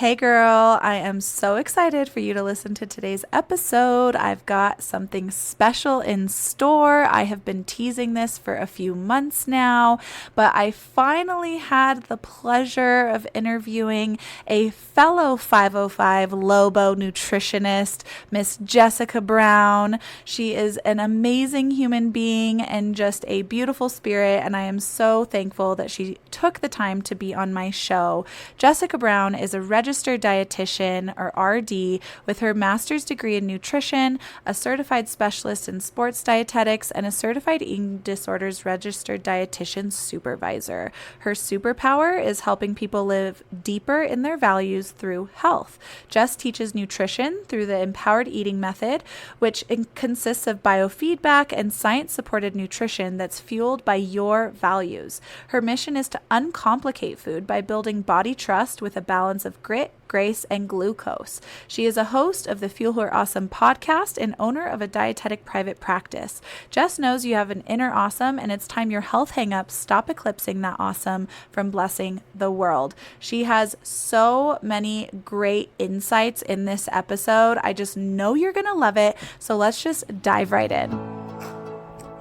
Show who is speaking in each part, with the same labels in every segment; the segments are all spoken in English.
Speaker 1: Hey girl, I am so excited for you to listen to today's episode. I've got something special in store. I have been teasing this for a few months now, but I finally had the pleasure of interviewing a fellow 505 Lobo nutritionist, Miss Jessika Brown. She is an amazing human being and just a beautiful spirit, and I am so thankful that she took the time to be on my show. Jessika Brown is a registered dietitian, or RD, with her master's degree in nutrition, a certified specialist in sports dietetics, and a certified eating disorders registered dietitian supervisor. Her superpower is helping people live deeper in their values through health. Jess teaches nutrition through the empowered eating method, which consists of biofeedback and science-supported nutrition that's fueled by your values. Her mission is to uncomplicate food by building body trust with a balance of grit, grace, and glucose. She is a host of the Fuel Her Awesome podcast and owner of a dietetic private practice. Jess knows you have an inner awesome, and it's time your health hangups stop eclipsing that awesome from blessing the world. She has so many great insights in this episode. I just know you're going to love it. So let's just dive right in.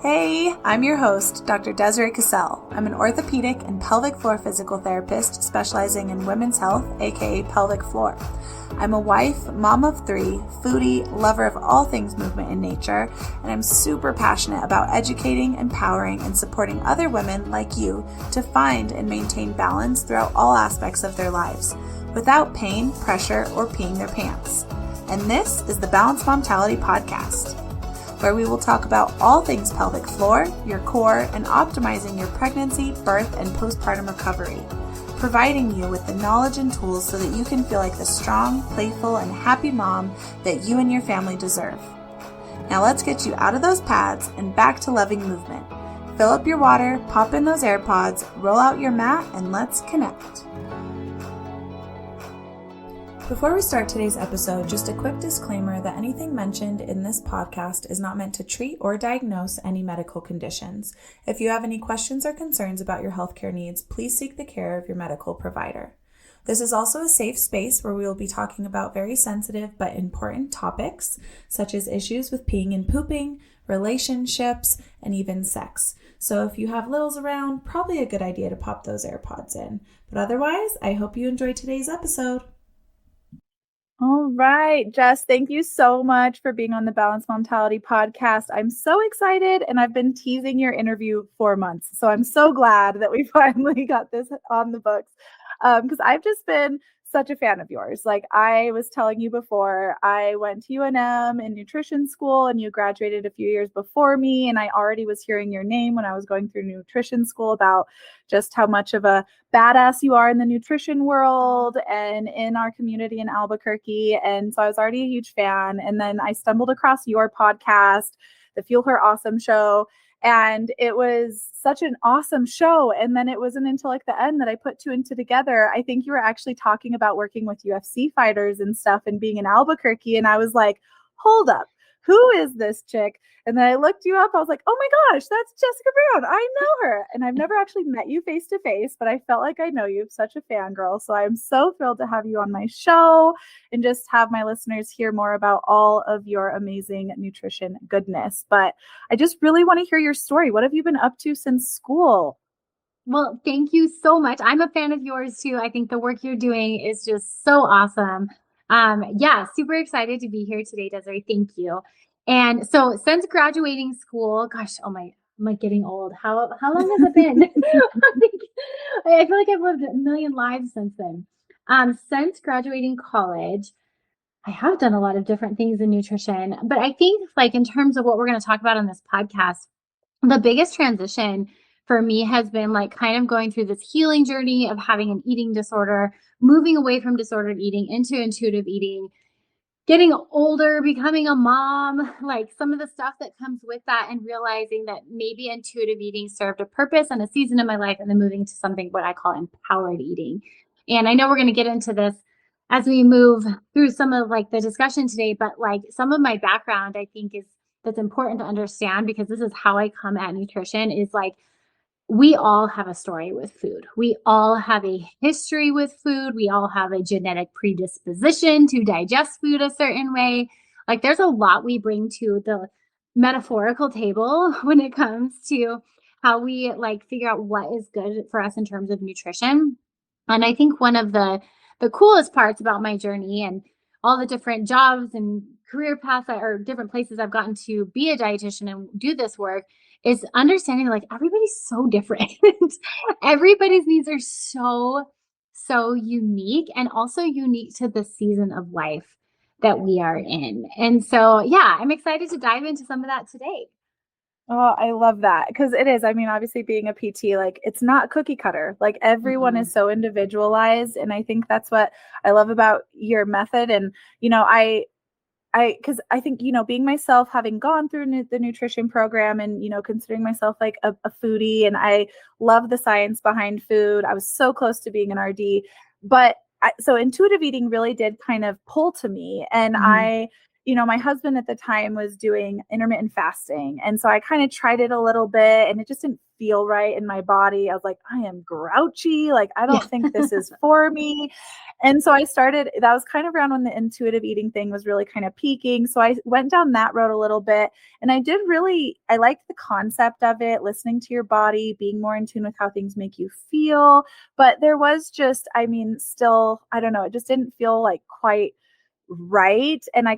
Speaker 1: Hey, I'm your host, Dr. Desiree Cassell. I'm an orthopedic and pelvic floor physical therapist specializing in women's health, aka pelvic floor. I'm a wife, mom of 3, foodie, lover of all things movement and nature, and I'm super passionate about educating, empowering, and supporting other women like you to find and maintain balance throughout all aspects of their lives, without pain, pressure, or peeing their pants. And this is the Balanced Momtality Podcast, where we will talk about all things pelvic floor, your core, and optimizing your pregnancy, birth, and postpartum recovery, providing you with the knowledge and tools so that you can feel like the strong, playful, and happy mom that you and your family deserve. Now let's get you out of those pads and back to loving movement. Fill up your water, pop in those AirPods, roll out your mat, and let's connect. Before we start today's episode, just a quick disclaimer that anything mentioned in this podcast is not meant to treat or diagnose any medical conditions. If you have any questions or concerns about your healthcare needs, please seek the care of your medical provider. This is also a safe space where we will be talking about very sensitive but important topics, such as issues with peeing and pooping, relationships, and even sex. So if you have littles around, probably a good idea to pop those AirPods in. But otherwise, I hope you enjoyed today's episode. All right, Jess, thank you so much for being on the Balanced Momtality podcast. I'm so excited, and I've been teasing your interview for months. So I'm so glad that we finally got this on the books, because I've just been such a fan of yours. Like I was telling you before, I went to UNM in nutrition school, and you graduated a few years before me, and I already was hearing your name when I was going through nutrition school about just how much of a badass you are in the nutrition world and in our community in Albuquerque. And so I was already a huge fan. And then I stumbled across your podcast, the Fuel Her Awesome show. And it was such an awesome show. And then it wasn't until like the end that I put 2 and 2 together. I think you were actually talking about working with UFC fighters and stuff and being in Albuquerque. And I was like, hold up, who is this chick? And then I looked you up. I was like, oh my gosh, that's Jessika Brown. I know her. And I've never actually met you face to face, but I felt like I know you. Such a fangirl. So I'm so thrilled to have you on my show and just have my listeners hear more about all of your amazing nutrition goodness. But I just really want to hear your story. What have you been up to since school?
Speaker 2: Well, thank you so much. I'm a fan of yours too. I think the work you're doing is just so awesome. Yeah, super excited to be here today, Desiree. Thank you. And so since graduating school, gosh, oh my, am I getting old? How long has it been? I feel like I've lived a million lives since then. Since graduating college, I have done a lot of different things in nutrition, but I think like in terms of what we're going to talk about on this podcast, the biggest transition for me has been like kind of going through this healing journey of having an eating disorder, moving away from disordered eating into intuitive eating, getting older, becoming a mom, like some of the stuff that comes with that, and realizing that maybe intuitive eating served a purpose and a season in my life, and then moving to something what I call empowered eating. And I know we're going to get into this as we move through some of like the discussion today, but like some of my background, I think is that's important to understand, because this is how I come at nutrition, is like we all have a story with food. We all have a history with food. We all have a genetic predisposition to digest food a certain way. Like there's a lot we bring to the metaphorical table when it comes to how we like figure out what is good for us in terms of nutrition. And I think one of the coolest parts about my journey and all the different jobs and career paths or different places I've gotten to be a dietitian and do this work is understanding like everybody's so different. Everybody's needs are so unique and also unique to the season of life that we are in. And so, yeah, I'm excited to dive into some of that today.
Speaker 1: Oh, I love that because it is. I mean, obviously, being a PT, like it's not cookie cutter. Like everyone
Speaker 2: Mhm.
Speaker 1: is so individualized, and I think that's what I love about your method. And because I think, being myself, having gone through the nutrition program and, considering myself like a foodie, and I love the science behind food. I was so close to being an RD, but so intuitive eating really did kind of pull to me. And
Speaker 2: Mhm.
Speaker 1: my husband at the time was doing intermittent fasting. And so I kind of tried it a little bit and it just didn't feel right in my body. I was like, I am grouchy. Like, I
Speaker 2: Yeah.
Speaker 1: don't think this is for me. And so I started, that was kind of around when the intuitive eating thing was really kind of peaking. So I went down that road a little bit. And I liked the concept of it, listening to your body, being more in tune with how things make you feel. But there was just, I mean, still, I don't know, it just didn't feel like quite right. And I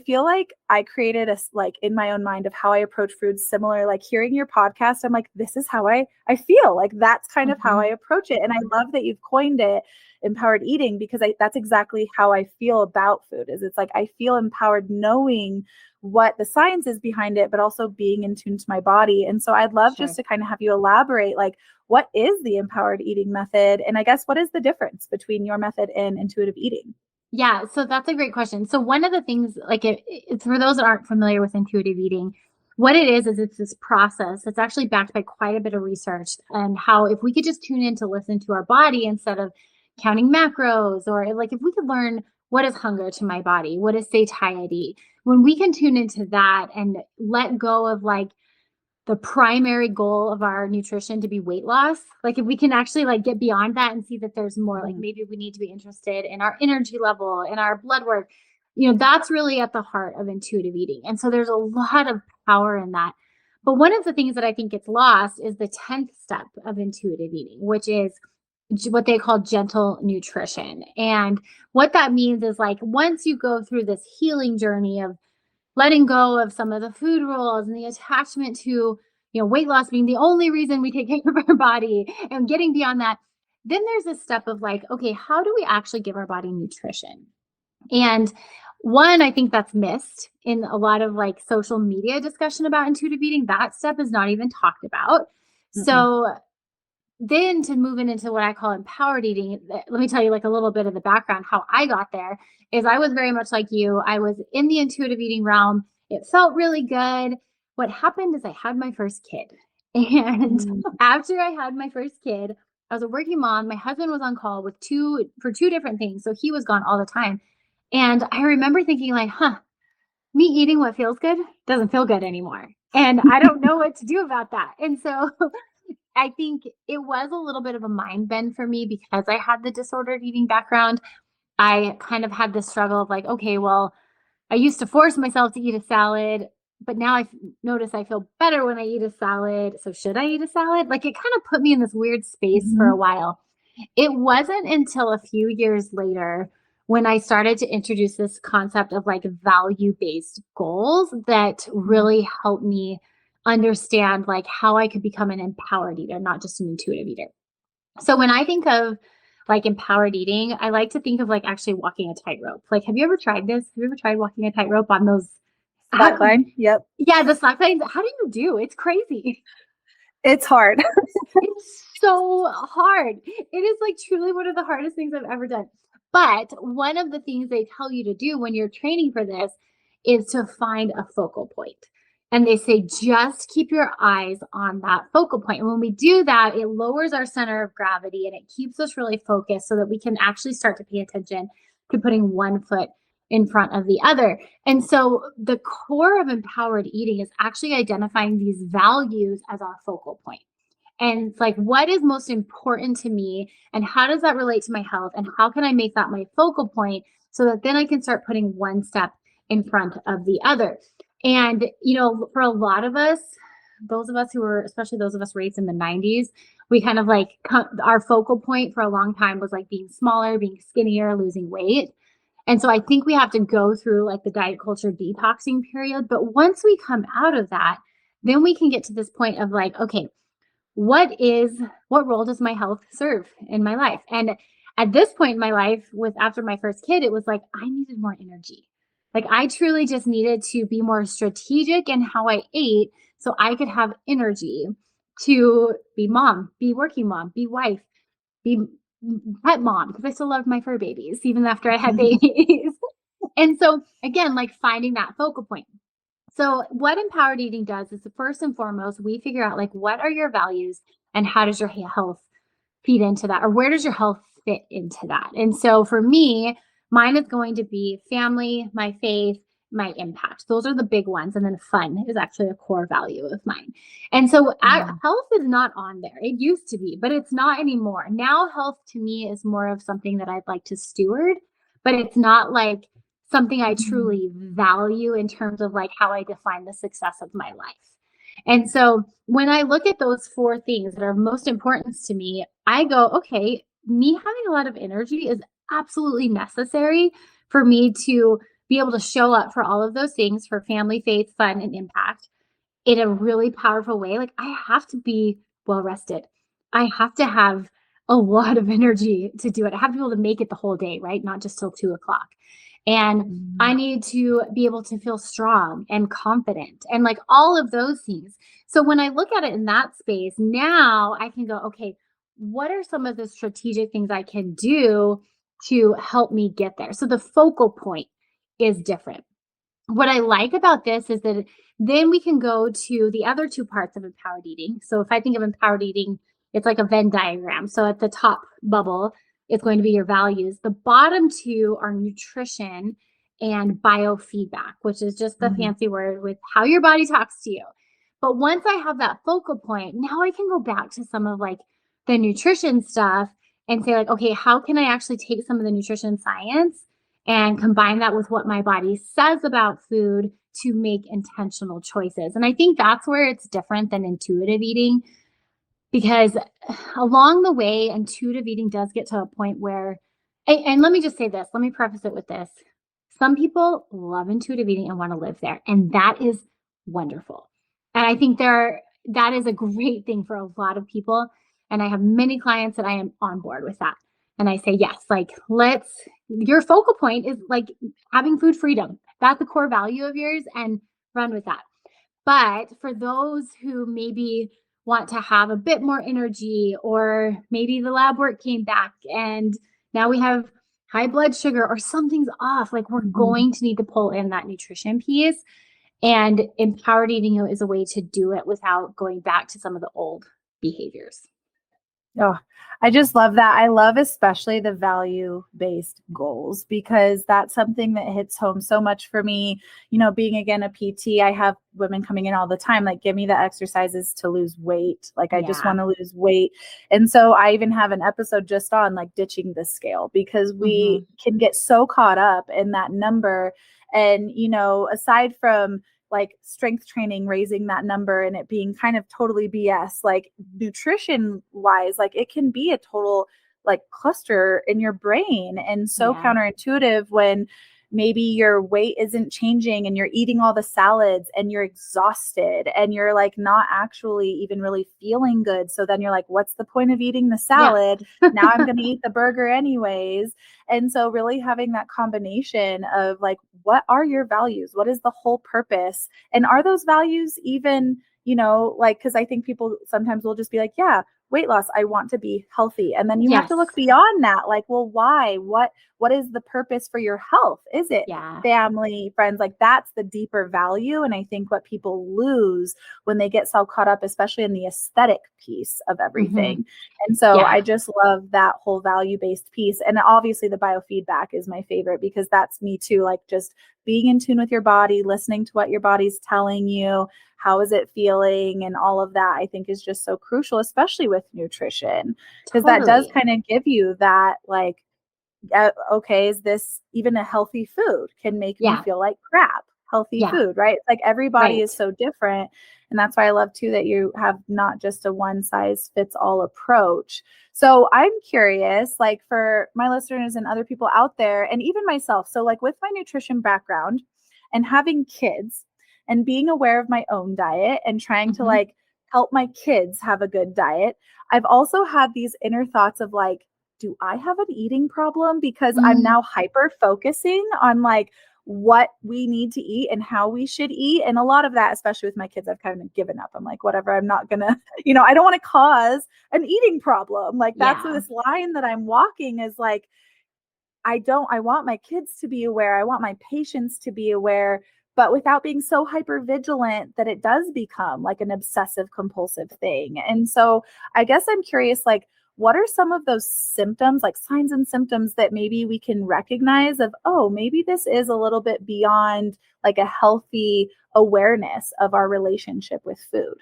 Speaker 1: feel like I created like in my own mind of how I approach food similar, like hearing your podcast, I'm like, this is how I feel like that's kind of how I
Speaker 2: Mhm.
Speaker 1: approach it. And I love that you've coined it empowered eating because that's exactly how I feel about food. Is it's like I feel empowered knowing what the science is behind it, but also being in tune to my body. And so I'd love just
Speaker 2: Sure.
Speaker 1: to kind of have you elaborate, like, what is the empowered eating method? And I guess what is the difference between your method and intuitive eating?
Speaker 2: Yeah, so that's a great question. So one of the things, like it's for those that aren't familiar with intuitive eating, what it is it's this process that's actually backed by quite a bit of research and how if we could just tune in to listen to our body instead of counting macros, or like if we could learn what is hunger to my body, what is satiety, when we can tune into that and let go of like the primary goal of our nutrition to be weight loss, like if we can actually like get beyond that and see that there's more, like
Speaker 1: Mhm.
Speaker 2: maybe we need to be interested in our energy level in our blood work, that's really at the heart of intuitive eating. And so there's a lot of power in that. But one of the things that I think gets lost is the 10th step of intuitive eating, which is what they call gentle nutrition. And what that means is like once you go through this healing journey of letting go of some of the food rules and the attachment to, weight loss being the only reason we take care of our body and getting beyond that, then there's a step of like, okay, how do we actually give our body nutrition? And one, I think that's missed in a lot of like social media discussion about intuitive eating. That step is not even talked about.
Speaker 1: Mm-mm.
Speaker 2: So then to move into what I call empowered eating, let me tell you like a little bit of the background how I got there is I was very much like you. I was in the intuitive eating realm. It felt really good. What happened is I had my first kid. And
Speaker 1: Mm.
Speaker 2: after I had my first kid, I was a working mom. My husband was on call with two different things. So he was gone all the time. And I remember thinking like, me eating what feels good doesn't feel good anymore. And I don't know what to do about that. And so I think it was a little bit of a mind bend for me because I had the disordered eating background. I kind of had this struggle of like, okay, well, I used to force myself to eat a salad, but now notice I feel better when I eat a salad. So should I eat a salad? Like it kind of put me in this weird space for a
Speaker 1: Mhm.
Speaker 2: while. It wasn't until a few years later when I started to introduce this concept of like value based goals that
Speaker 1: Mhm.
Speaker 2: really helped me understand like how I could become an empowered eater, not just an intuitive eater. So when I think of like empowered eating, I like to think of like actually walking a tightrope. Like, have you ever tried this? Have you ever tried walking a tightrope on those? How,
Speaker 1: Slackline. Yep.
Speaker 2: yeah, the slack lines. How do you do? It's crazy.
Speaker 1: It's hard.
Speaker 2: It's so hard. It is like truly one of the hardest things I've ever done. But one of the things they tell you to do when you're training for this is to find a focal point. And they say, just keep your eyes on that focal point. And when we do that, it lowers our center of gravity and it keeps us really focused so that we can actually start to pay attention to putting one foot in front of the other. And so the core of empowered eating is actually identifying these values as our focal point. And it's like, what is most important to me? And how does that relate to my health? And how can I make that my focal point so that then I can start putting one step in front of the other? And, for a lot of us, those of us who were, especially those of us raised in the 90s, we kind of like our focal point for a long time was like being smaller, being skinnier, losing weight. And so I think we have to go through like the diet culture detoxing period. But once we come out of that, then we can get to this point of like, okay, what role does my health serve in my life? And at this point in my life, with after my first kid, it was like I needed more energy. Like I truly just needed to be more strategic in how I ate so I could have energy to be mom, be working mom, be wife, be pet mom, because I still loved my fur babies even after I had babies. And so again, like finding that focal point. So what empowered eating does is first and foremost, we figure out like what are your values and how does your health feed into that, or where does your health fit into that? And so for me, mine is going to be family, my faith, my impact. Those are the big ones. And then fun is actually a core value of mine. And so health is not on there. It used to be, but it's not anymore. Now health to me is more of something that I'd like to steward, but it's not like something I truly value in terms of like how I define the success of my life. And so when I look at those four things that are most important to me, I go, okay, me having a lot of energy is absolutely necessary for me to be able to show up for all of those things, for family, faith, fun, and impact in a really powerful way. Like I have to be well rested. I have to have a lot of energy to do it. I have to be able to make it the whole day, right? Not just till 2:00. And I need to be able to feel strong and confident and like all of those things. So when I look at it in that space, now I can go, okay, what are some of the strategic things I can do to help me get there? So the focal point is different. What I like about this is that then we can go to the other two parts of empowered eating. So if I think of empowered eating, it's like a Venn diagram. So at the top bubble, it's going to be your values. The bottom two are nutrition and biofeedback, which is just the fancy word with how your body talks to you. But once I have that focal point, now I can go back to some of like the nutrition stuff and say like, okay, how can I actually take some of the nutrition science and combine that with what my body says about food to make intentional choices? And I think that's where it's different than intuitive eating, because along the way, intuitive eating does get to a point where, and let me just say this, let me preface it with this. Some people love intuitive eating and want to live there, and that is wonderful. And I think that is a great thing for a lot of people. And I have many clients that I am on board with that. And I say, yes, like your focal point is like having food freedom. That's the core value of yours, and run with that. But for those who maybe want to have a bit more energy, or maybe the lab work came back and now we have high blood sugar or something's off, like we're going to need to pull in that nutrition piece. And empowered eating is a way to do it without going back to some of the old behaviors.
Speaker 1: Oh, I just love that. I love especially the value-based goals, because that's something that hits home so much for me. Being again a PT, I have women coming in all the time, like, give me the exercises to lose weight. Like, I just want to lose weight. And so I even have an episode just on like ditching the scale, because we can get so caught up in that number. And, aside from like strength training, raising that number and it being kind of totally BS, like nutrition wise, like it can be a total like cluster in your brain, and so counterintuitive when maybe your weight isn't changing and you're eating all the salads and you're exhausted and you're like not actually even really feeling good. So then you're like, what's the point of eating the salad? Now I'm going to eat the burger anyways. And so really having that combination of like, what are your values? What is the whole purpose? And are those values even, like, because I think people sometimes will just be like, yeah, weight loss, I want to be healthy. And then you have to look beyond that. Like, well, why? What is the purpose for your health? Is it family, friends? Like, that's the deeper value. And I think what people lose when they get so caught up, especially in the aesthetic piece of everything. And so I just love that whole value-based piece. And obviously the biofeedback is my favorite, because that's me too. Like, just being in tune with your body, listening to what your body's telling you, how is it feeling, and all of that I think is just so crucial, especially with nutrition, because that does
Speaker 2: Totally.
Speaker 1: kind of give you that like, okay, is this even a healthy food? Can make me
Speaker 2: Yeah.
Speaker 1: feel like crap. Healthy
Speaker 2: Yeah.
Speaker 1: food, right? It's like everybody
Speaker 2: Right.
Speaker 1: is so different. And that's why I love too that you have not just a one size fits all approach. So I'm curious, like for my listeners and other people out there, and even myself. So, like with my nutrition background and having kids and being aware of my own diet and trying to
Speaker 2: Hmm.
Speaker 1: like help my kids have a good diet, I've also had these inner thoughts of like, do I have an eating problem? Because I'm
Speaker 2: Mm,
Speaker 1: now hyper focusing on like what we need to eat and how we should eat. And a lot of that, especially with my kids, I've kind of given up. I'm like, whatever, I'm not gonna, I don't want to cause an eating problem. Like that's
Speaker 2: yeah.
Speaker 1: this line that I'm walking is like, I want my kids to be aware. I want my patients to be aware, but without being so hyper vigilant that it does become like an obsessive compulsive thing. And so I guess I'm curious, like, what are some of those symptoms, like signs and symptoms that maybe we can recognize of, oh, maybe this is a little bit beyond like a healthy awareness of our relationship with food?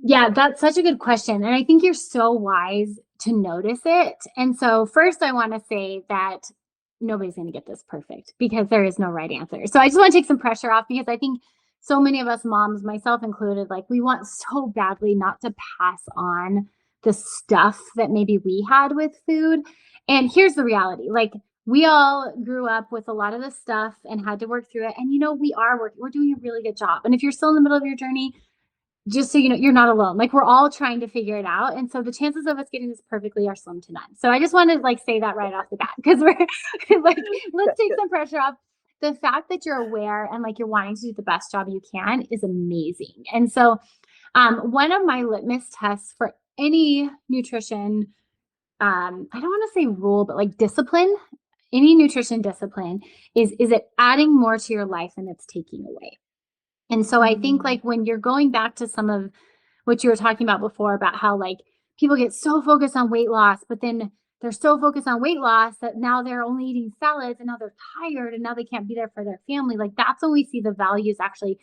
Speaker 2: Yeah, that's such a good question. And I think you're so wise to notice it. And so, first, I want to say that nobody's going to get this perfect because there is no right answer. So, I just want to take some pressure off because I think so many of us moms, myself included, like we want so badly not to pass on the stuff that maybe we had with food. And here's the reality, like, we all grew up with a lot of this stuff and had to work through it. And, we are working, we're doing a really good job. And if you're still in the middle of your journey, just so you know, you're not alone. Like we're all trying to figure it out. And so the chances of us getting this perfectly are slim to none. So I just want to like say that right off the bat because we're like, let's take some pressure off. The fact that you're aware and like you're wanting to do the best job you can is amazing. And so one of my litmus tests for any nutrition, I don't want to say rule, but like discipline, any nutrition discipline is it adding more to your life than it's taking away? And so I think
Speaker 1: Mm,
Speaker 2: like when you're going back to some of what you were talking about before about how like people get so focused on weight loss, but then they're so focused on weight loss that now they're only eating salads and now they're tired and now they can't be there for their family. Like that's when we see the values actually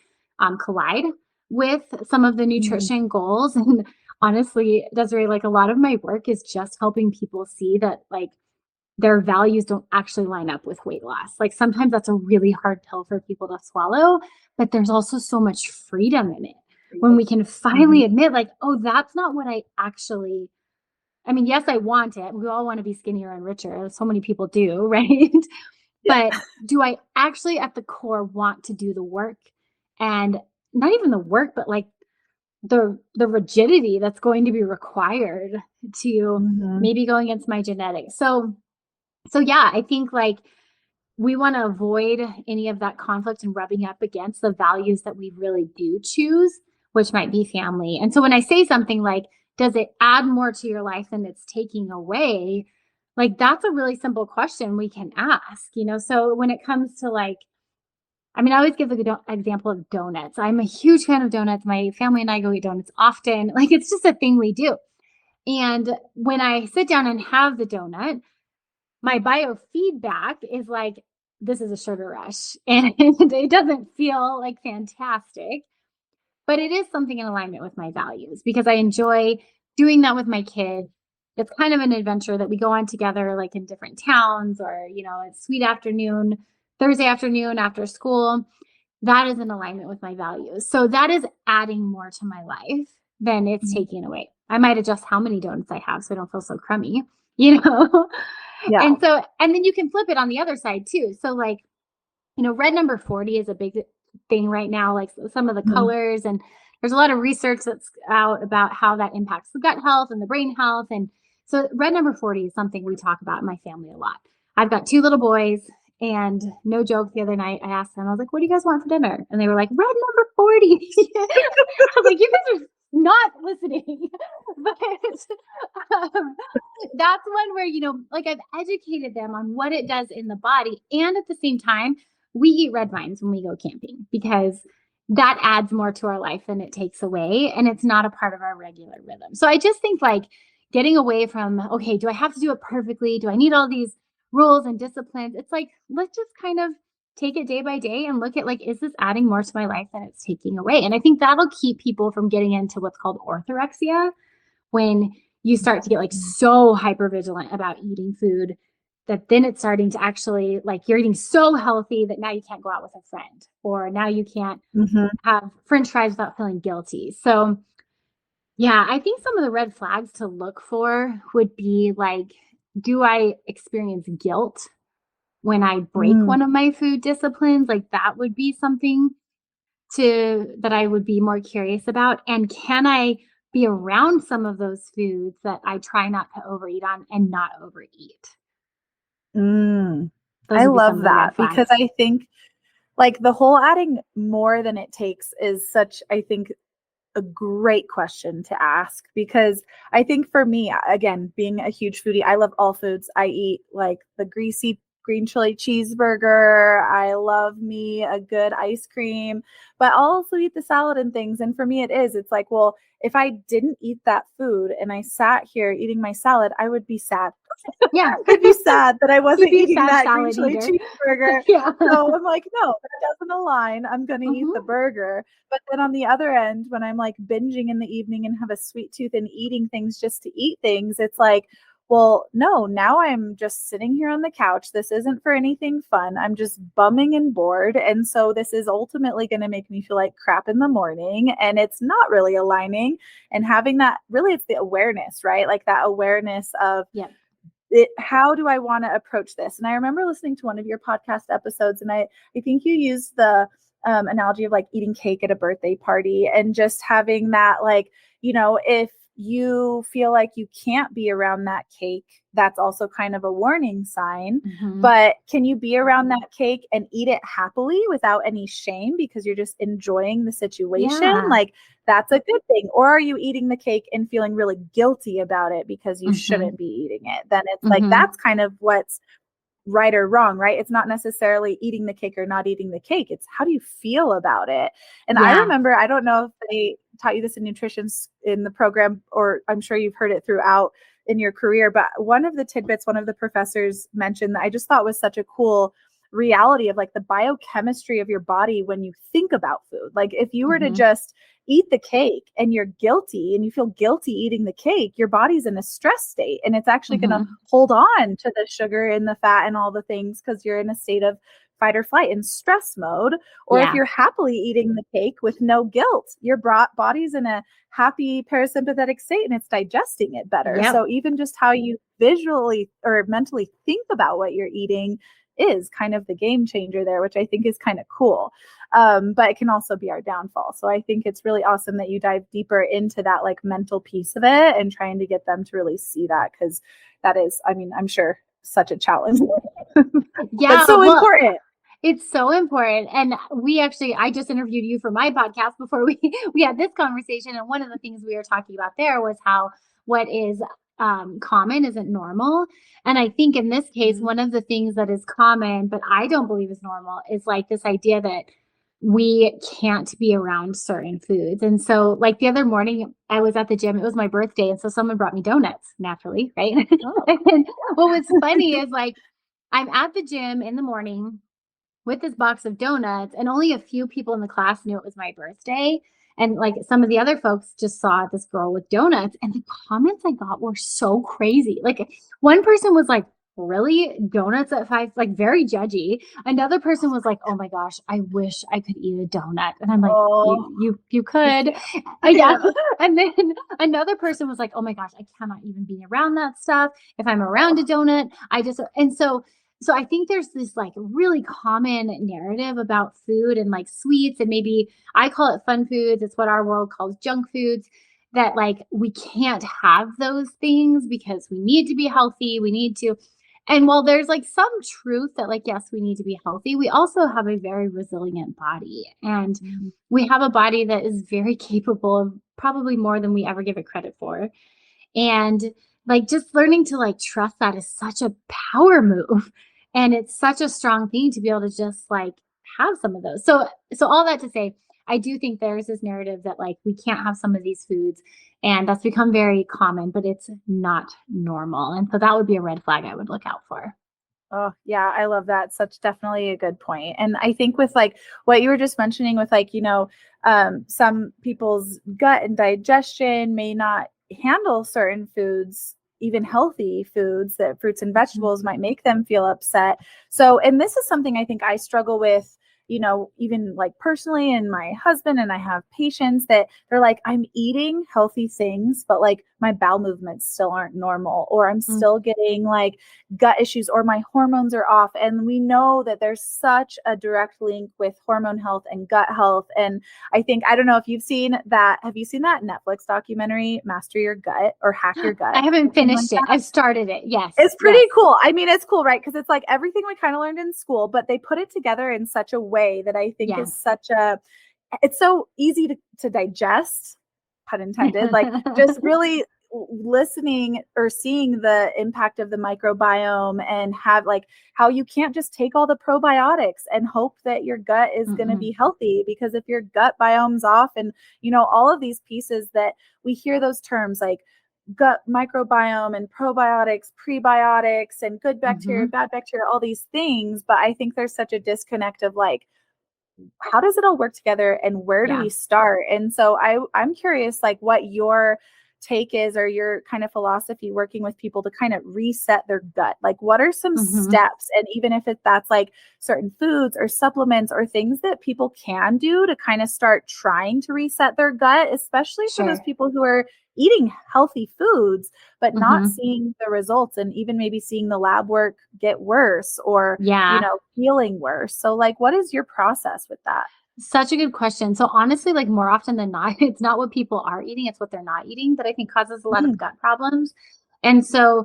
Speaker 2: collide with some of the
Speaker 1: mm,
Speaker 2: nutrition goals. And honestly, Desiree, like a lot of my work is just helping people see that like their values don't actually line up with weight loss. Like sometimes that's a really hard pill for people to swallow, but there's also so much freedom in it when
Speaker 1: freedom.
Speaker 2: we can
Speaker 1: Mhm.
Speaker 2: finally admit, like, oh, that's not what I actually. I mean, yes, I want it. We all want to be skinnier and richer. So many people do, right?
Speaker 1: Yeah.
Speaker 2: But do I actually at the core want to do the work and not even the work, but like the rigidity that's going to be required to
Speaker 1: Mhm.
Speaker 2: maybe go against my genetics. So yeah, I think like we want to avoid any of that conflict and rubbing up against the values that we really do choose, which might be family. And so when I say something like, does it add more to your life than it's taking away? Like that's a really simple question we can ask. So when it comes to like, I mean, I always give the example of donuts. I'm a huge fan of donuts. My family and I go eat donuts often. Like it's just a thing we do. And when I sit down and have the donut, my biofeedback is like, this is a sugar rush. And it doesn't feel like fantastic, but it is something in alignment with my values because I enjoy doing that with my kids. It's kind of an adventure that we go on together, like in different towns or, a sweet afternoon, Thursday afternoon after school. That is in alignment with my values. So that is adding more to my life than it's
Speaker 1: Mhm.
Speaker 2: taking away. I might adjust how many donuts I have so I don't feel so crummy, you know?
Speaker 1: Yeah.
Speaker 2: And then you can flip it on the other side too. So like, red number 40 is a big thing right now, like some of the
Speaker 1: Mhm.
Speaker 2: colors, and there's a lot of research that's out about how that impacts the gut health and the brain health. And so red number 40 is something we talk about in my family a lot. I've got two little boys, and no joke, the other night I asked them, I was like, what do you guys want for dinner? And they were like, red number 40. I was like, you guys are not listening. But that's one where, like I've educated them on what it does in the body. And at the same time, we eat red vines when we go camping because that adds more to our life than it takes away. And it's not a part of our regular rhythm. So I just think like getting away from, okay, do I have to do it perfectly? Do I need all these rules and disciplines? It's like, let's just kind of take it day by day and look at like, is this adding more to my life than it's taking away? And I think that'll keep people from getting into what's called orthorexia, when you start to get like
Speaker 1: Mm.
Speaker 2: so hyper vigilant about eating food that then it's starting to actually like you're eating so healthy that now you can't go out with a friend, or now you can't
Speaker 1: Mhm.
Speaker 2: have french fries without feeling guilty. So yeah, I think some of the red flags to look for would be like, do I experience guilt when I break
Speaker 1: Mm.
Speaker 2: one of my food disciplines? Like that would be something to that I would be more curious about. And can I be around some of those foods that I try not to overeat on and not overeat?
Speaker 1: Mm.
Speaker 2: Those
Speaker 1: I
Speaker 2: would be some
Speaker 1: love
Speaker 2: of the
Speaker 1: that
Speaker 2: red
Speaker 1: because
Speaker 2: flags.
Speaker 1: I think, like, the whole adding more than it takes is such, I think, a great question to ask, because I think for me, again, being a huge foodie, I love all foods. I eat like the greasy green chili cheeseburger. I love me a good ice cream, but I'll also eat the salad and things. And for me, it's like, well, if I didn't eat that food and I sat here eating my salad, I would be sad.
Speaker 2: Yeah.
Speaker 1: I'd be sad that I
Speaker 2: You'd
Speaker 1: wasn't
Speaker 2: be a
Speaker 1: eating
Speaker 2: sad
Speaker 1: that green
Speaker 2: salad
Speaker 1: chili
Speaker 2: eater.
Speaker 1: cheeseburger.
Speaker 2: Yeah.
Speaker 1: So I'm like, no, that doesn't align. I'm going to eat the
Speaker 2: Mhm.
Speaker 1: burger. But then on the other end, when I'm like binging in the evening and have a sweet tooth and eating things just to eat things, it's like, well, no, now I'm just sitting here on the couch. This isn't for anything fun. I'm just bumming and bored. And so this is ultimately going to make me feel like crap in the morning. And it's not really aligning. And having that, really, it's the awareness, right? Like that awareness of,
Speaker 2: Yeah.
Speaker 1: how do I want to approach this? And I remember listening to one of your podcast episodes, and I think you used the analogy of like eating cake at a birthday party and just having that, like, if you feel like you can't be around that cake, that's also kind of a warning sign.
Speaker 2: Mhm.
Speaker 1: But can you be around that cake and eat it happily without any shame because you're just enjoying the situation?
Speaker 2: Yeah.
Speaker 1: Like, that's a good thing. Or are you eating the cake and feeling really guilty about it because you
Speaker 2: Mhm.
Speaker 1: shouldn't be eating it? Then it's like,
Speaker 2: Mhm.
Speaker 1: that's kind of what's right or wrong, right? It's not necessarily eating the cake or not eating the cake. It's how do you feel about it? And I
Speaker 2: Yeah.
Speaker 1: remember, I don't know if they taught you this in nutrition in the program, or I'm sure you've heard it throughout in your career, but one of the tidbits one of the professors mentioned that I just thought was such a cool reality of like the biochemistry of your body when you think about food. Like if you were to
Speaker 2: Mhm.
Speaker 1: just eat the cake and you're guilty and you feel guilty eating the cake, your body's in a stress state and it's actually going to
Speaker 2: Mhm.
Speaker 1: hold on to the sugar and the fat and all the things because you're in a state of fight or flight and stress mode. Or if
Speaker 2: Yeah.
Speaker 1: you're happily eating the cake with no guilt, your body's in a happy parasympathetic state and it's digesting it better.
Speaker 2: Yep.
Speaker 1: So even just how you visually or mentally think about what you're eating is kind of the game changer there, which I think is kind of cool. But it can also be our downfall. So I think it's really awesome that you dive deeper into that like mental piece of it and trying to get them to really see that, because that is, I mean, I'm sure such a challenge, but
Speaker 2: Yeah.
Speaker 1: so
Speaker 2: Well,
Speaker 1: important.
Speaker 2: it's so important. And I just interviewed you for my podcast before we we had this conversation. And one of the things we were talking about there was how what is common isn't normal. And I think in this case,
Speaker 1: Mhm.
Speaker 2: one of the things that is common, but I don't believe is normal, is like this idea that we can't be around certain foods. And so, like the other morning, I was at the gym, it was my birthday. And so someone brought me donuts naturally, right?
Speaker 1: Oh.
Speaker 2: And what was funny is like, I'm at the gym in the morning with this box of donuts, and only a few people in the class knew it was my birthday. And like some of the other folks just saw this girl with donuts, and the comments I got were so crazy. Like one person was like, really, donuts at 5, like very judgy. Another person was like, oh my gosh, I wish I could eat a donut. And I'm like,
Speaker 1: Oh,
Speaker 2: you
Speaker 1: you
Speaker 2: could.
Speaker 1: can't.
Speaker 2: Yeah.
Speaker 1: Yeah.
Speaker 2: And then another person was like, oh my gosh, I cannot even be around that stuff. If I'm around a donut, I just, and so I think there's this like really common narrative about food and like sweets, and maybe I call it fun foods. It's what our world calls junk foods, that like we can't have those things because we need to be healthy. We need to. And while there's like some truth that like, yes, we need to be healthy, we also have a very resilient body. And
Speaker 1: Mhm.
Speaker 2: we have a body that is very capable of probably more than we ever give it credit for. And like just learning to like trust that is such a power move. And it's such a strong thing to be able to just like have some of those. So all that to say, I do think there's this narrative that like we can't have some of these foods, and that's become very common, but it's not normal. And so that would be a red flag I would look out for.
Speaker 1: Oh, yeah, I love that. Such definitely a good point. And I think with like what you were just mentioning with like, some people's gut and digestion may not handle certain foods, even healthy foods that fruits and vegetables
Speaker 2: Mhm.
Speaker 1: might make them feel upset. So, and this is something I think I struggle with, even like personally, and my husband and I have patients that they're like, I'm eating healthy things, but like my bowel movements still aren't normal, or I'm
Speaker 2: Mm.
Speaker 1: still getting like gut issues, or my hormones are off. And we know that there's such a direct link with hormone health and gut health. And I think, I don't know if you've seen that. Have you seen that Netflix documentary, Master Your Gut or Hack Your
Speaker 2: I
Speaker 1: Gut?
Speaker 2: haven't
Speaker 1: Something like
Speaker 2: finished it.
Speaker 1: that.
Speaker 2: I've started it. Yes.
Speaker 1: It's pretty
Speaker 2: Yes.
Speaker 1: cool. I mean, it's cool, right? Because it's like everything we kind of learned in school, but they put it together in such a way that I think
Speaker 2: Yeah.
Speaker 1: is it's so easy to digest, pun intended, like just really listening or seeing the impact of the microbiome, and have like how you can't just take all the probiotics and hope that your gut is going to
Speaker 2: Mm-mm.
Speaker 1: be healthy, because if your gut biome's off, and all of these pieces that we hear those terms like gut microbiome and probiotics, prebiotics, and good bacteria,
Speaker 2: Mhm.
Speaker 1: bad bacteria, all these things. But I think there's such a disconnect of like, how does it all work together and where do
Speaker 2: Yeah.
Speaker 1: we start? And so I'm curious like what your take is, or your kind of philosophy working with people to kind of reset their gut. Like what are some
Speaker 2: Mhm.
Speaker 1: steps, and even if that's like certain foods or supplements or things that people can do to kind of start trying to reset their gut, especially for those
Speaker 2: Sure.
Speaker 1: people who are eating healthy foods but not
Speaker 2: Mhm.
Speaker 1: seeing the results, and even maybe seeing the lab work get worse, or
Speaker 2: Yeah.
Speaker 1: feeling worse. So like what is your process with that?
Speaker 2: Such a good question. So honestly, like more often than not, it's not what people are eating, it's what they're not eating that I think causes a lot of
Speaker 1: Mm,
Speaker 2: gut problems. And so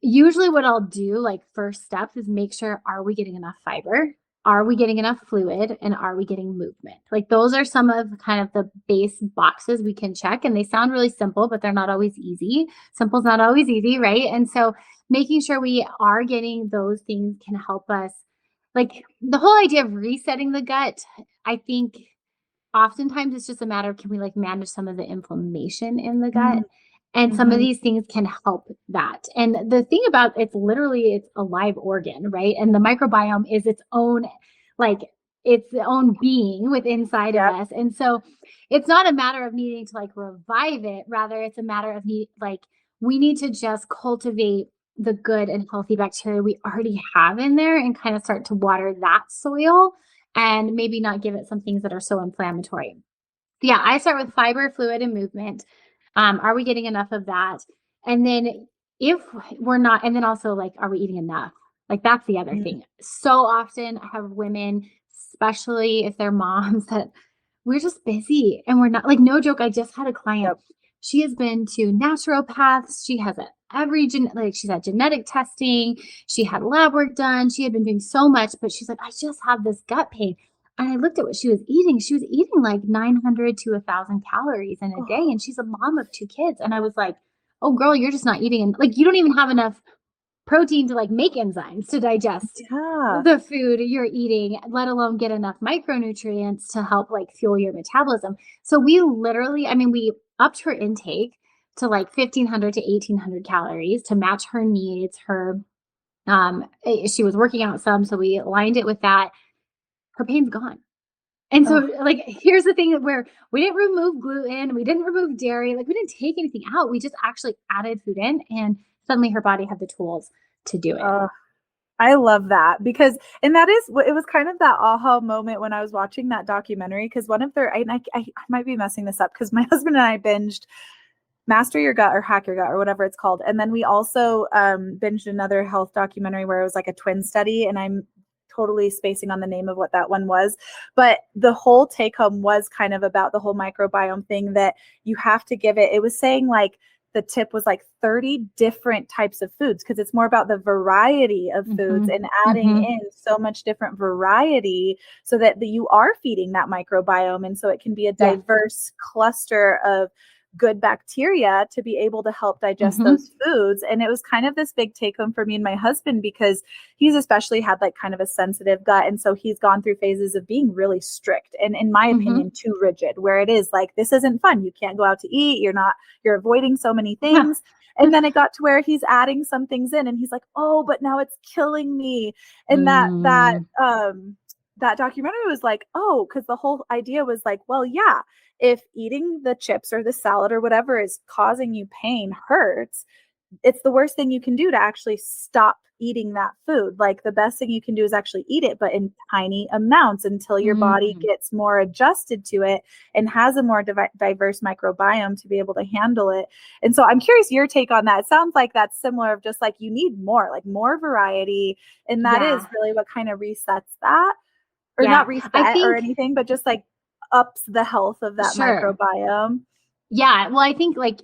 Speaker 2: usually what I'll do, like first steps is make sure, are we getting enough fiber? Are we getting enough fluid? And are we getting movement? Like those are some of kind of the base boxes we can check. And they sound really simple, but they're not always easy. Simple's not always easy, right? And so making sure we are getting those things can help us. Like the whole idea of resetting the gut, I think oftentimes it's just a matter of, can we like manage some of the inflammation in the gut?
Speaker 1: mm,
Speaker 2: And some of
Speaker 1: mhm.
Speaker 2: these things can help that. And the thing about it's a live organ, right? And the microbiome is its own, like its own being with inside of
Speaker 1: Yep.
Speaker 2: us. And so it's not a matter of needing to like revive it. Rather, it's a matter of we need to just cultivate the good and healthy bacteria we already have in there and kind of start to water that soil and maybe not give it some things that are so inflammatory. Yeah, I start with fiber, fluid, and movement. Are we getting enough of that? And then if we're not, and then also like, are we eating enough? Like that's the other
Speaker 1: Mm,
Speaker 2: thing. So often I have women, especially if they're moms, that we're just busy and we're not like, no joke. I just had a client.
Speaker 1: yep.
Speaker 2: She has been to naturopaths. She has like she's had genetic testing. She had lab work done. She had been doing so much, but she's like, I just have this gut pain. And I looked at what she was eating. She was eating like 900 to 1,000 calories in a day.
Speaker 1: Oh,
Speaker 2: And she's a mom of 2 kids. And I was like, oh, girl, you're just not eating. Like, you don't even have enough protein to like make enzymes to digest
Speaker 1: yeah.
Speaker 2: the food you're eating, let alone get enough micronutrients to help like fuel your metabolism. So we literally, I mean, we upped her intake to like 1,500 to 1,800 calories to match her needs. She was working out some. So we aligned it with that. Her pain's gone. And so,
Speaker 1: Oh,
Speaker 2: like, here's the thing where we didn't remove gluten, we didn't remove dairy, like, we didn't take anything out. We just actually added food in, and suddenly her body had the tools to do it.
Speaker 1: oh, I love that, because, and that is what it was kind of that aha moment when I was watching that documentary. Because one of their, I might be messing this up, because my husband and I binged Master Your Gut or Hack Your Gut or whatever it's called. And then we also binged another health documentary where it was like a twin study. And I'm totally spacing on the name of what that one was. But the whole take home was kind of about the whole microbiome thing, that you have to give it. It was saying like the tip was like 30 different types of foods, because it's more about the variety of foods
Speaker 2: Mhm.
Speaker 1: and adding
Speaker 2: Mhm.
Speaker 1: in so much different variety, so that you are feeding that microbiome. And so it can be a
Speaker 2: Yes.
Speaker 1: diverse cluster of good bacteria to be able to help digest
Speaker 2: Mhm.
Speaker 1: those foods. And it was kind of this big take home for me and my husband, because he's especially had like kind of a sensitive gut. And so he's gone through phases of being really strict, and in my
Speaker 2: Mhm.
Speaker 1: opinion, too rigid, where it is like, this isn't fun. You can't go out to eat. You're avoiding so many
Speaker 2: Huh.
Speaker 1: things. And then it got to where he's adding some things in and he's like, oh, but now it's killing me. And that documentary was like, oh, because the whole idea was like, well, yeah, if eating the chips or the salad or whatever is causing you pain hurts, it's the worst thing you can do to actually stop eating that food. Like the best thing you can do is actually eat it, but in tiny amounts until your body
Speaker 2: Mm,
Speaker 1: gets more adjusted to it and has a more diverse microbiome to be able to handle it. And so I'm curious your take on that. It sounds like that's similar of just like you need more, like more variety. And that is
Speaker 2: yeah.
Speaker 1: really what kind of resets that, or
Speaker 2: Yeah.
Speaker 1: not
Speaker 2: I
Speaker 1: reset or
Speaker 2: think,
Speaker 1: anything, but just like ups the health of that
Speaker 2: sure.
Speaker 1: microbiome.
Speaker 2: Yeah, well, I think like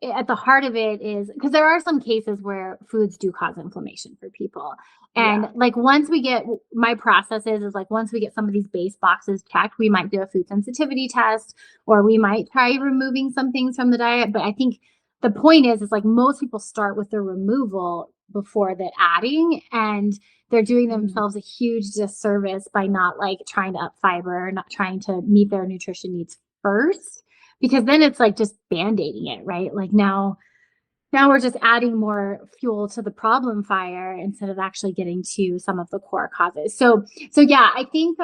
Speaker 2: at the heart of it is because there are some cases where foods do cause inflammation for people.
Speaker 1: Yeah.
Speaker 2: And like once we get my process is like once we get some of these base boxes checked, we might do a food sensitivity test or we might try removing some things from the diet. But I think the point is like most people start with the removal before the adding and they're doing
Speaker 1: Mhm.
Speaker 2: themselves a huge disservice by not like trying to up fiber, not trying to meet their nutrition needs first because then it's like just band-aiding it, right? Like now we're just adding more fuel to the problem fire instead of actually getting to some of the core causes. So yeah, I think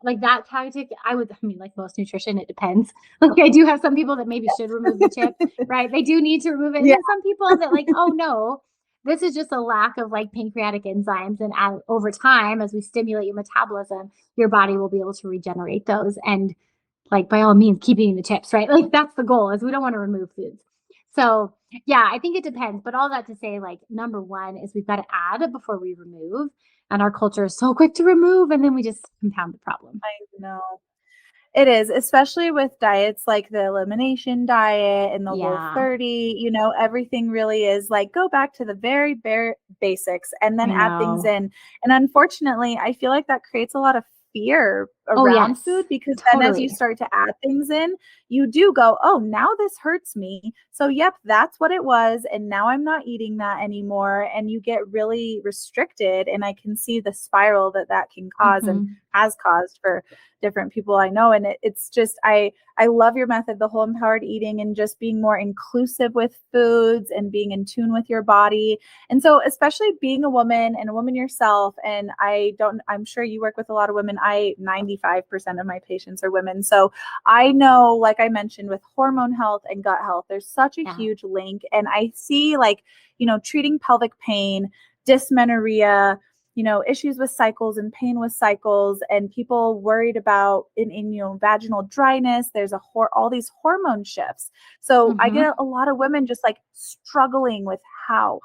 Speaker 2: like that tactic, I mean, like most nutrition, it depends. Like I do have some people that maybe should remove the chip, right? They do need to remove it. And
Speaker 1: Yeah.
Speaker 2: then some people that like, oh no, this is just a lack of like pancreatic enzymes. And over time, as we stimulate your metabolism, your body will be able to regenerate those. And like by all means keep eating the chips, right? Like that's the goal is we don't want to remove foods. So yeah, I think it depends. But all that to say, like number one is we've got to add before we remove. And our culture is so quick to remove and then we just compound the problem.
Speaker 1: I know. It is, especially with diets like the elimination diet and the whole
Speaker 2: Yeah,
Speaker 1: 30, everything really is like go back to the very bare basics and then
Speaker 2: I
Speaker 1: add things
Speaker 2: know.
Speaker 1: in. And unfortunately, I feel like that creates a lot of fear
Speaker 2: Oh
Speaker 1: around
Speaker 2: yes,
Speaker 1: food because then as you
Speaker 2: totally.
Speaker 1: start to add things in, you do go, oh, now this hurts me. So, yep, that's what it was. And now I'm not eating that anymore. And you get really restricted. And I can see the spiral that that can cause and
Speaker 2: Hmm.
Speaker 1: has caused for different people I know. And it's just, I love your method, the whole empowered eating and just being more inclusive with foods and being in tune with your body. And so, especially being a woman and a woman yourself, and I'm sure you work with a lot of women. 95% of my patients are women. So I know, like I mentioned, with hormone health and gut health, there's such a
Speaker 2: Yeah.
Speaker 1: huge link. And I see like, treating pelvic pain, dysmenorrhea, issues with cycles and pain with cycles and people worried about in vaginal dryness. There's all these hormone shifts. So I get
Speaker 2: Hmm.
Speaker 1: a lot of women just like struggling with how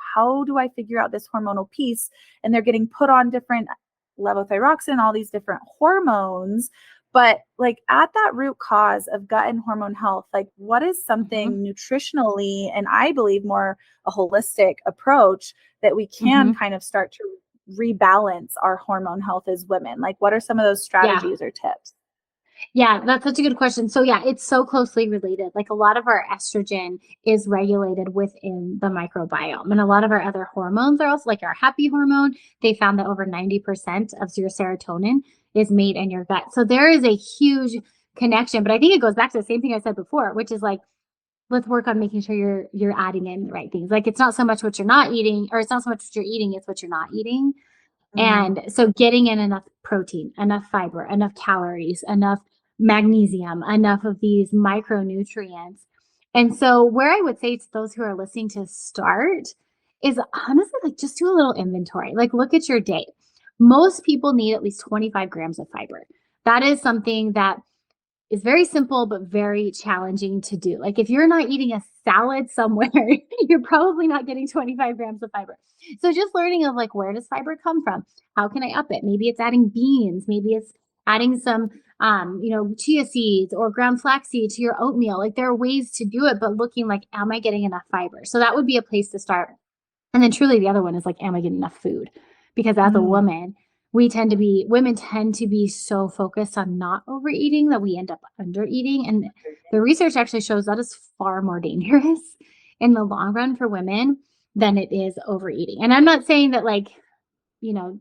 Speaker 1: do I figure out this hormonal piece? And they're getting put on different levothyroxine, all these different hormones. But like at that root cause of gut and hormone health, like what is
Speaker 2: Hmm.
Speaker 1: something nutritionally and I believe more a holistic approach that we can
Speaker 2: Hmm.
Speaker 1: kind of start to rebalance our hormone health as women? Like, what are some of those
Speaker 2: Yeah.
Speaker 1: strategies or tips?
Speaker 2: Yeah, that's such a good question. So yeah, it's so closely related. Like a lot of our estrogen is regulated within the microbiome. And a lot of our other hormones are also like our happy hormone. They found that over 90% of your serotonin is made in your gut. So there is a huge connection. But I think it goes back to the same thing I said before, which is like let's work on making sure you're adding in the right things. Like it's not so much what you're not eating, or it's not so much what you're eating, it's what you're not eating.
Speaker 1: Mm,
Speaker 2: And so getting in enough protein, enough fiber, enough calories, enough magnesium, enough of these micronutrients. And so where I would say to those who are listening to start is honestly like just do a little inventory. Like look at your day. Most people need at least 25 grams of fiber. That is something that is very simple but very challenging to do. Like if you're not eating a salad somewhere, you're probably not getting 25 grams of fiber. So just learning of like where does fiber come from? How can I up it? Maybe it's adding beans, maybe it's adding some chia seeds or ground flaxseed to your oatmeal. Like there are ways to do it, but looking like, am I getting enough fiber? So that would be a place to start. And then truly the other one is like, am I getting enough food? Because as a
Speaker 1: mm,
Speaker 2: woman, women tend to be so focused on not overeating that we end up under eating. And the research actually shows that is far more dangerous in the long run for women than it is overeating. And I'm not saying that like,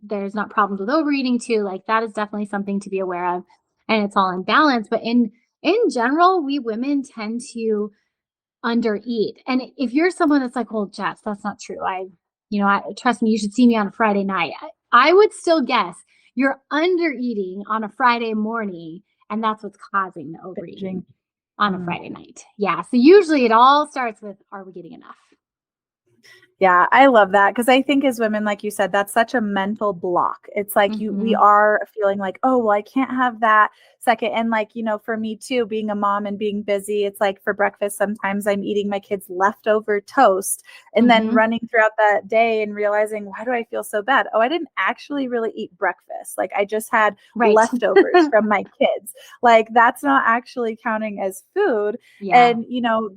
Speaker 2: there's not problems with overeating too. Like that is definitely something to be aware of and it's all in balance. But in general, we women tend to under eat. And if you're someone that's like, well, Jess, that's not true. Trust me, you should see me on a Friday night. I would still guess you're under eating on a Friday morning, and that's what's causing the overeating
Speaker 1: Binging.
Speaker 2: on a
Speaker 1: Mm.
Speaker 2: Friday night. Yeah. So usually it all starts with, are we getting enough?
Speaker 1: Yeah, I love that because I think as women, like you said, that's such a mental block. It's like we
Speaker 2: Mm-hmm.
Speaker 1: are feeling like, oh, well, I can't have that second. And like, for me too, being a mom and being busy, it's like for breakfast, sometimes I'm eating my kids' leftover toast and then
Speaker 2: Mm-hmm.
Speaker 1: running throughout that day and realizing, why do I feel so bad? Oh, I didn't actually really eat breakfast. Like I just had
Speaker 2: Right.
Speaker 1: leftovers from my kids. Like that's not actually counting as food.
Speaker 2: Yeah.
Speaker 1: And,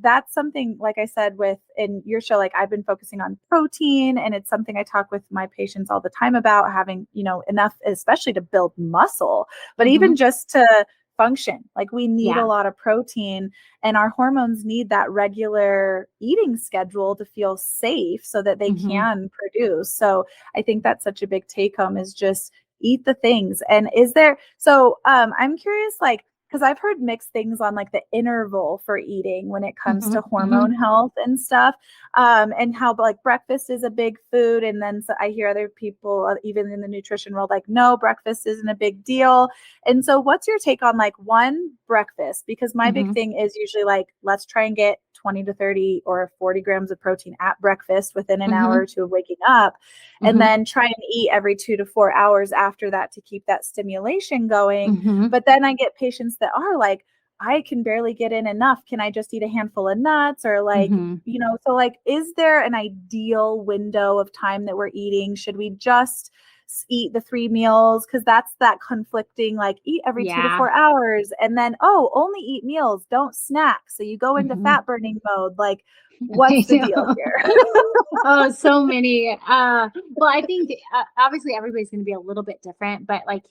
Speaker 1: that's something, like I said, in your show, like I've been focusing on protein, and it's something I talk with my patients all the time about having, enough, especially to build muscle, but
Speaker 2: Mm-hmm.
Speaker 1: even just to function. Like we need
Speaker 2: Yeah.
Speaker 1: a lot of protein, and our hormones need that regular eating schedule to feel safe so that they
Speaker 2: Mm-hmm.
Speaker 1: can produce. So I think that's such a big take home is just eat the things. And I'm curious, like, because I've heard mixed things on like the interval for eating when it comes
Speaker 2: Mm-hmm.
Speaker 1: to
Speaker 2: Mm-hmm.
Speaker 1: hormone health and stuff, and how like breakfast is a big food. And then I hear other people, even in the nutrition world, like, no, breakfast isn't a big deal. And so what's your take on like one, breakfast? Because my big
Speaker 2: Mm-hmm.
Speaker 1: thing is usually like, let's try and get 20 to 30 or 40 grams of protein at breakfast within an hour
Speaker 2: Mm-hmm.
Speaker 1: or two of waking up, and
Speaker 2: Mm-hmm.
Speaker 1: then try and eat every 2 to 4 hours after that to keep that stimulation going.
Speaker 2: Mm-hmm.
Speaker 1: But then I get patients that are like, I can barely get in enough. Can I just eat a handful of nuts? Or like,
Speaker 2: Mm-hmm.
Speaker 1: so like, is there an ideal window of time that we're eating? Should we just eat the 3 meals? Because that's that conflicting, like eat every two to
Speaker 2: Yeah.
Speaker 1: four hours and then, oh, only eat meals, don't snack. So you go into
Speaker 2: Mm-hmm.
Speaker 1: fat burning mode. Like, what's
Speaker 2: I
Speaker 1: the deal
Speaker 2: know.
Speaker 1: here?
Speaker 2: Oh, so many. Well, I think obviously everybody's going to be a little bit different, but like,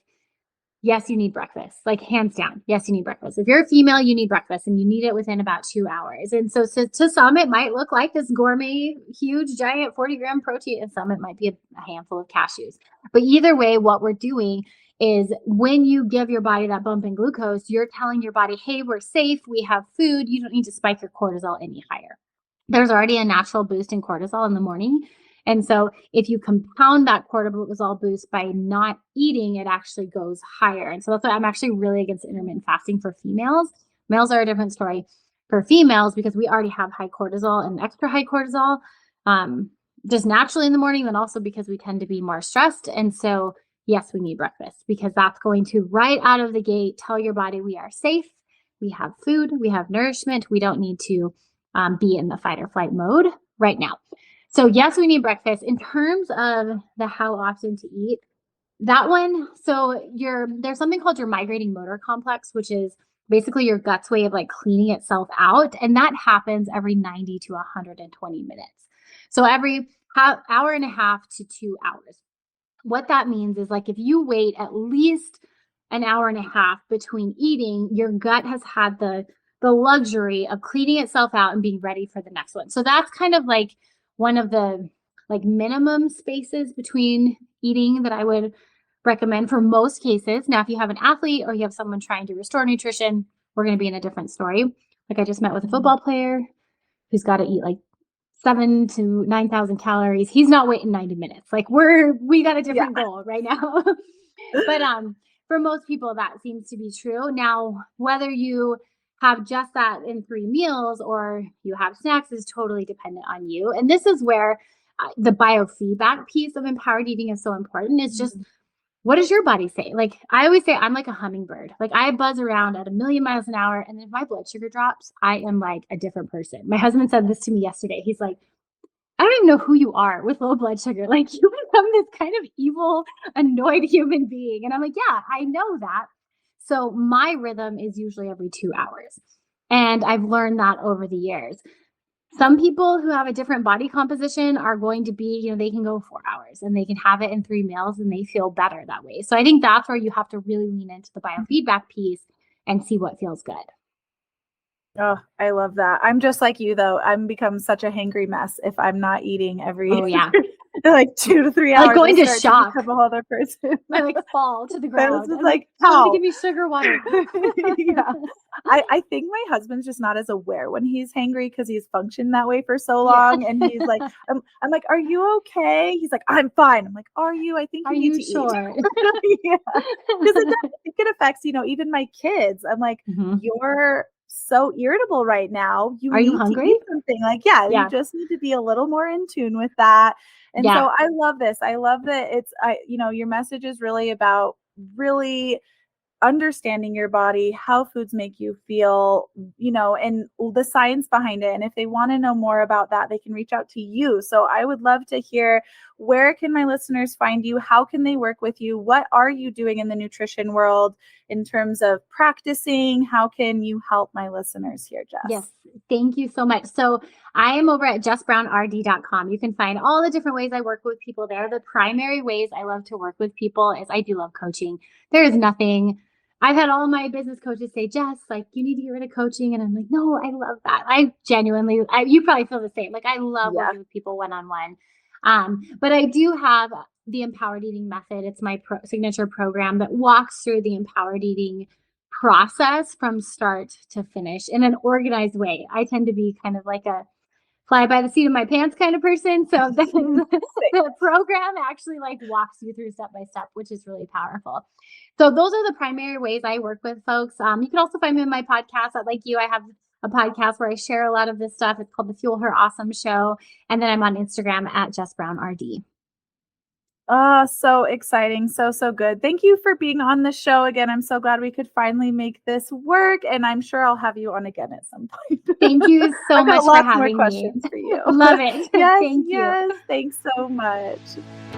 Speaker 2: yes, you need breakfast, like hands down. Yes, you need breakfast. If you're a female, you need breakfast and you need it within about 2 hours. And so to some, it might look like this gourmet, huge, giant 40-gram protein, and some it might be a handful of cashews. But either way, what we're doing is when you give your body that bump in glucose, you're telling your body, hey, we're safe, we have food, you don't need to spike your cortisol any higher. There's already a natural boost in cortisol in the morning. And so if you compound that cortisol boost by not eating, it actually goes higher. And so that's why I'm actually really against intermittent fasting for females. Males are a different story. For females, because we already have high cortisol and extra high cortisol, um, just naturally in the morning, then also because we tend to be more stressed. And so, yes, we need breakfast because that's going to right out of the gate tell your body we are safe, we have food, we have nourishment, we don't need to be in the fight or flight mode right now. So yes, we need breakfast. In terms of the how often to eat, that one, so there's something called your migrating motor complex, which is basically your gut's way of like cleaning itself out. And that happens every 90 to 120 minutes. So every hour and a half to 2 hours. What that means is like if you wait at least an hour and a half between eating, your gut has had the luxury of cleaning itself out and being ready for the next one. So that's kind of like one of the like minimum spaces between eating that I would recommend for most cases. Now, if you have an athlete or you have someone trying to restore nutrition, we're going to be in a different story. Like I just met with a football player who's got to eat like 7 to 9,000 calories. He's not waiting 90 minutes. Like we got a
Speaker 1: Yeah.
Speaker 2: different goal right now. But for most people that seems to be true. Now, whether you have just that in 3 meals or you have snacks is totally dependent on you. And this is where the biofeedback piece of empowered eating is so important. It's just what does your body say? Like I always say, I'm like a hummingbird. Like I buzz around at a million miles an hour, and then if my blood sugar drops, I am like a different person. My husband said this to me yesterday. He's like, I don't even know who you are with low blood sugar. Like you become this kind of evil, annoyed human being. And I'm like, yeah, I know that. So my rhythm is usually every 2 hours. And I've learned that over the years. Some people who have a different body composition are going to be, they can go 4 hours and they can have it in 3 meals and they feel better that way. So I think that's where you have to really lean into the biofeedback piece and see what feels good.
Speaker 1: Oh, I love that. I'm just like you though. I'm become such a hangry mess if I'm not eating every
Speaker 2: Oh, yeah.
Speaker 1: like 2 to 3
Speaker 2: I
Speaker 1: hours.
Speaker 2: like going
Speaker 1: I
Speaker 2: to
Speaker 1: start
Speaker 2: shock.
Speaker 1: become a whole other person.
Speaker 2: I like fall to the
Speaker 1: My
Speaker 2: ground.
Speaker 1: husband's
Speaker 2: I'm
Speaker 1: like,
Speaker 2: somebody
Speaker 1: how?
Speaker 2: give me sugar water.
Speaker 1: Yeah. I think my husband's just not as aware when he's hangry because he's functioned that way for so
Speaker 2: Yeah.
Speaker 1: long. And he's like, I'm like, are you okay? He's like, I'm fine. I'm like, are you? I think
Speaker 2: Are
Speaker 1: you need
Speaker 2: you
Speaker 1: to eat.
Speaker 2: sure?
Speaker 1: Yeah. Because I think it affects, even my kids. I'm like,
Speaker 2: Mhm.
Speaker 1: you're so irritable right now. You
Speaker 2: Are you
Speaker 1: need to
Speaker 2: hungry?
Speaker 1: eat something. Like, yeah, you
Speaker 2: Yeah.
Speaker 1: just need to be a little more in tune with that. And
Speaker 2: Yeah.
Speaker 1: so I love this. I love that your message is really about really understanding your body, how foods make you feel, and the science behind it. And if they want to know more about that, they can reach out to you. So I would love to hear, where can my listeners find you? How can they work with you? What are you doing in the nutrition world in terms of practicing? How can you help my listeners here, Jess?
Speaker 2: Yes. Thank you so much. So I am over at jessbrownrd.com. You can find all the different ways I work with people there. The primary ways I love to work with people is I do love coaching. There is nothing. I've had all my business coaches say, Jess, like, you need to get rid of coaching. And I'm like, no, I love that. I genuinely, you probably feel the same. Like, I love
Speaker 1: Yeah.
Speaker 2: working with people one-on-one. But I do have the Empowered Eating Method. It's my signature program that walks through the empowered eating process from start to finish in an organized way. I tend to be kind of like a fly by the seat of my pants kind of person. So the program actually like walks you through step by step, which is really powerful. So those are the primary ways I work with folks. You can also find me in my podcast. Like you, I have a podcast where I share a lot of this stuff. It's called the Fuel Her Awesome Show. And then I'm on Instagram at JessBrownRD.
Speaker 1: Oh, so exciting. So, so good. Thank you for being on the show again. I'm so glad we could finally make this work. And I'm sure I'll have you on again at some point.
Speaker 2: Thank you so
Speaker 1: I've got
Speaker 2: much for
Speaker 1: lots more
Speaker 2: having me.
Speaker 1: questions for you.
Speaker 2: Love it.
Speaker 1: Yes,
Speaker 2: Thank you.
Speaker 1: yes. Thanks so much.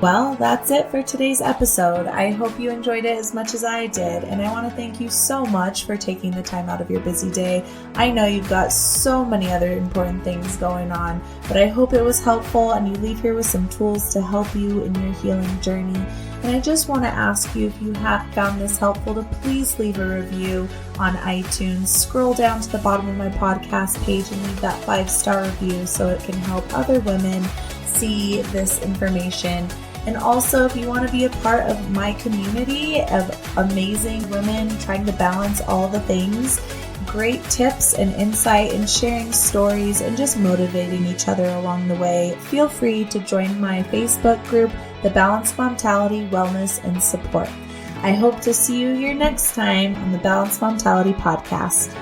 Speaker 1: Well, that's it for today's episode. I hope you enjoyed it as much as I did. And I want to thank you so much for taking the time out of your busy day. I know you've got so many other important things going on, but I hope it was helpful and you leave here with some tools to help you in your healing journey. And I just want to ask you, if you have found this helpful, to please leave a review on iTunes. Scroll down to the bottom of my podcast page and leave that 5-star review so it can help other women see this information. And also, if you want to be a part of my community of amazing women trying to balance all the things, great tips and insight and sharing stories and just motivating each other along the way, feel free to join my Facebook group, The Balanced Momtality Wellness and Support. I hope to see you here next time on the Balanced Momtality Podcast.